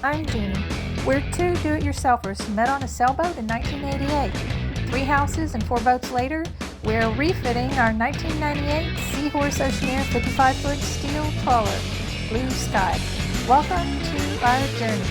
I'm Jeannie. We're two do-it-yourselfers who met on a sailboat in 1988. 3 houses and 4 boats later, we're refitting our 1998 Seahorse Oceaneer 55-foot steel trawler, Blue Sky. Welcome to our journey.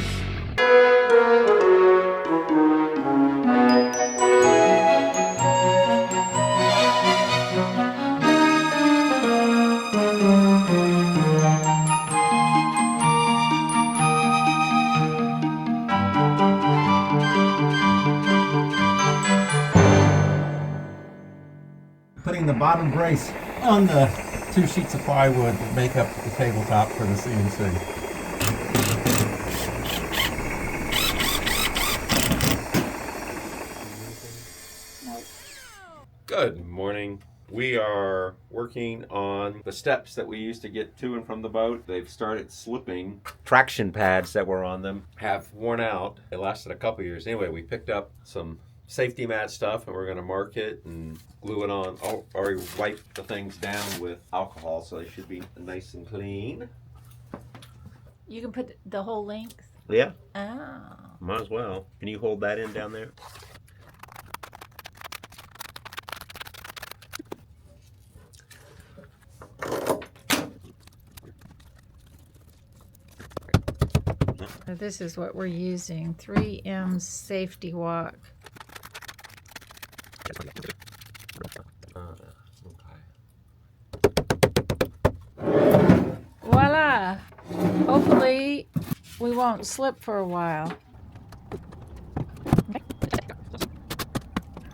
Putting the bottom brace on the 2 sheets of plywood that make up the tabletop for the CNC. Good morning. We are working on the steps that we used to get to and from the boat. They've started slipping. Traction pads that were on them have worn out. It lasted a couple years. Anyway, we picked up some safety mat stuff and we're going to mark it and glue it on. Oh, already wiped the things down with alcohol, so they should be nice and clean. You can put the whole length? Yeah. Oh. Might as well. Can you hold that in down there? This is what we're using, 3M Safety Walk. Voila! Hopefully we won't slip for a while.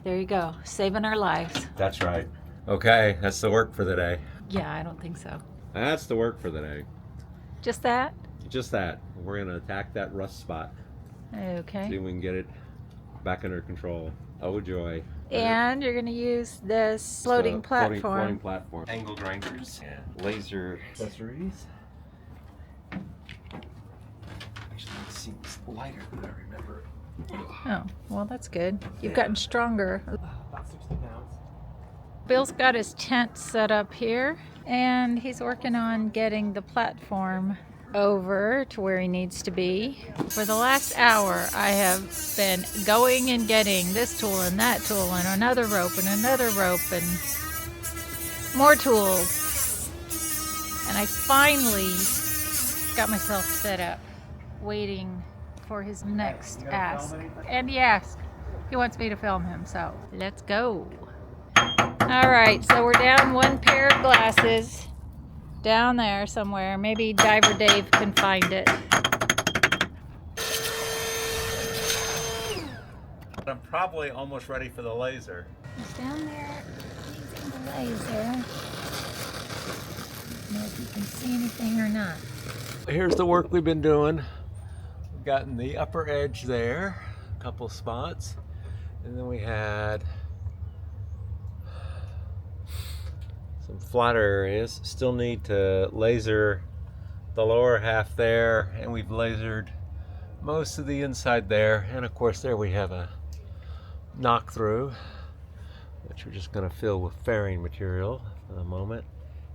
There you go, saving our lives. That's right. Okay, that's the work for the day. Yeah, I don't think so. That's the work for the day. Just that? Just that. We're going to attack that rust spot. Okay. See if we can get it back under control. Oh, joy. And you're going to use this floating platform. Floating platform. Angle grinders and laser accessories. Actually, it seems lighter than I remember. Oh, well, that's good. You've gotten stronger. About 60 pounds. Bill's got his tent set up here, and he's working on getting the platform over to where he needs to be. For the last hour, I have been going and getting this tool and that tool and another rope and another rope and more tools. And I finally got myself set up, waiting for his next ask. And he asked. He wants me to film him, so let's go. All right, so we're down 1 pair of glasses. Down there somewhere. Maybe Diver Dave can find it. I'm probably almost ready for the laser. He's down there using the laser. I don't know if you can see anything or not. Here's the work we've been doing. We've gotten the upper edge there, a couple spots, and then we had some flatter areas. Still need to laser the lower half there, and we've lasered most of the inside there, and of course there we have a knock through which we're just going to fill with fairing material for the moment,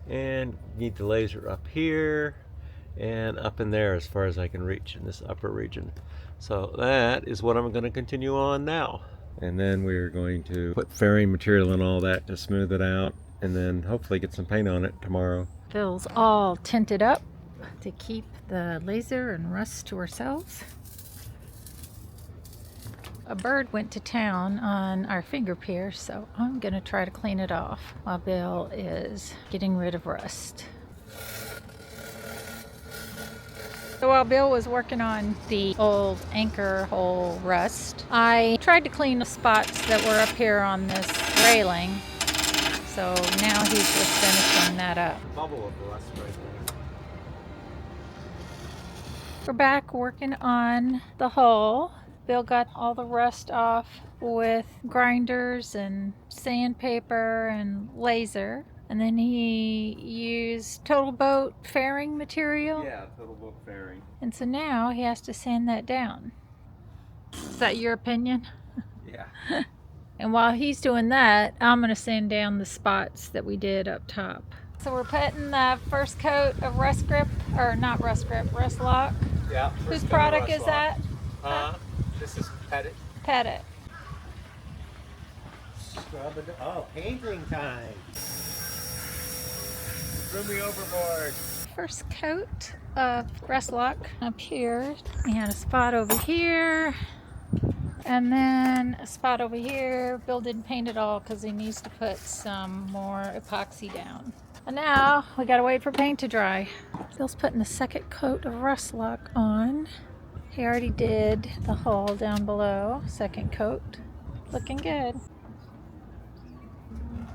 and need to laser up here and up in there as far as I can reach in this upper region. So that is what I'm going to continue on now, and then we're going to put fairing material and all that to smooth it out, and then hopefully get some paint on it tomorrow. Bill's all tinted up to keep the laser and rust to ourselves. A bird went to town on our finger pier, so I'm going to try to clean it off while Bill is getting rid of rust. So while Bill was working on the old anchor hole rust, I tried to clean the spots that were up here on this railing. So now he's just finishing that up. Bubble of rust right there. We're back working on the hull. Bill got all the rust off with grinders and sandpaper and laser. And then he used Total Boat fairing material. Yeah, total boat fairing. And so now he has to sand that down. Is that your opinion? Yeah. And while he's doing that, I'm going to sand down the spots that we did up top. So we're putting the first coat of rust grip, or not rust grip, rust lock Yeah. Whose product is that? This is Petit. Petit. Scrub it. Oh, painting time. Threw me overboard. First coat of rust lock up here. We had a spot over here. And then a spot over here. Bill didn't paint it all because he needs to put some more epoxy down. And now we gotta wait for paint to dry. Bill's putting the second coat of rust lock on. He already did the hull down below. Second coat. Looking good.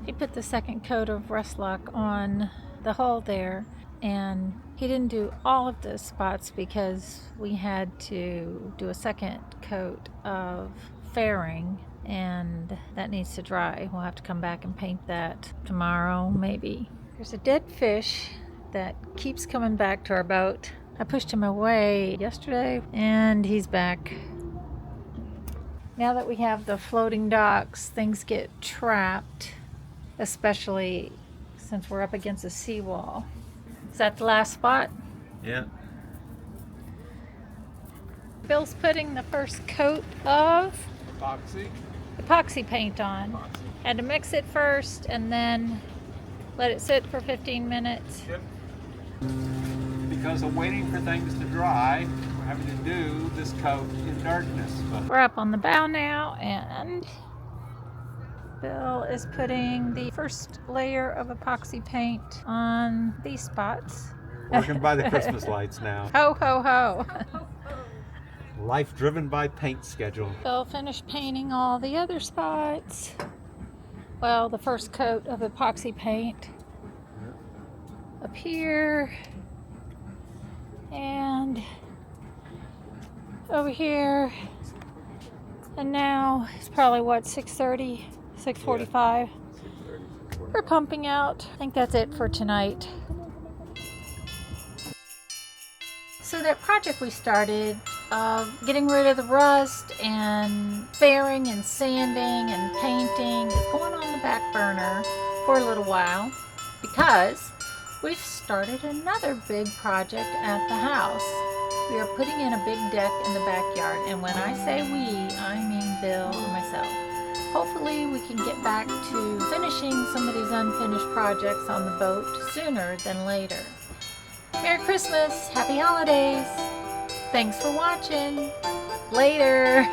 He put the second coat of rust lock on the hull there, and he didn't do all of those spots because we had to do a second coat of fairing, and that needs to dry. We'll have to come back and paint that tomorrow, maybe. There's a dead fish that keeps coming back to our boat. I pushed him away yesterday, and he's back. Now that we have the floating docks, things get trapped, especially since we're up against a seawall. Is that the last spot? Yeah. Bill's putting the first coat of epoxy paint on. Had to mix it first and then let it sit for 15 minutes. Yep. Because of waiting for things to dry, we're having to do this coat in darkness. We're up on the bow now, and Bill is putting the first layer of epoxy paint on these spots. Working by the Christmas lights now. Ho, ho, ho. Life driven by paint schedule. Bill finished painting all the other spots. Well, the first coat of epoxy paint up here and over here. And now it's probably what, 6:30, 6:45. We're pumping out. I think that's it for tonight. So that project we started of getting rid of the rust and fairing and sanding and painting is going on the back burner for a little while because we've started another big project at the house. We are putting in a big deck in the backyard, and when I say we, I mean Bill and myself. Hopefully we can get back to finishing some of these unfinished projects on the boat sooner than later. Merry Christmas, Happy Holidays. Thanks for watching. Later.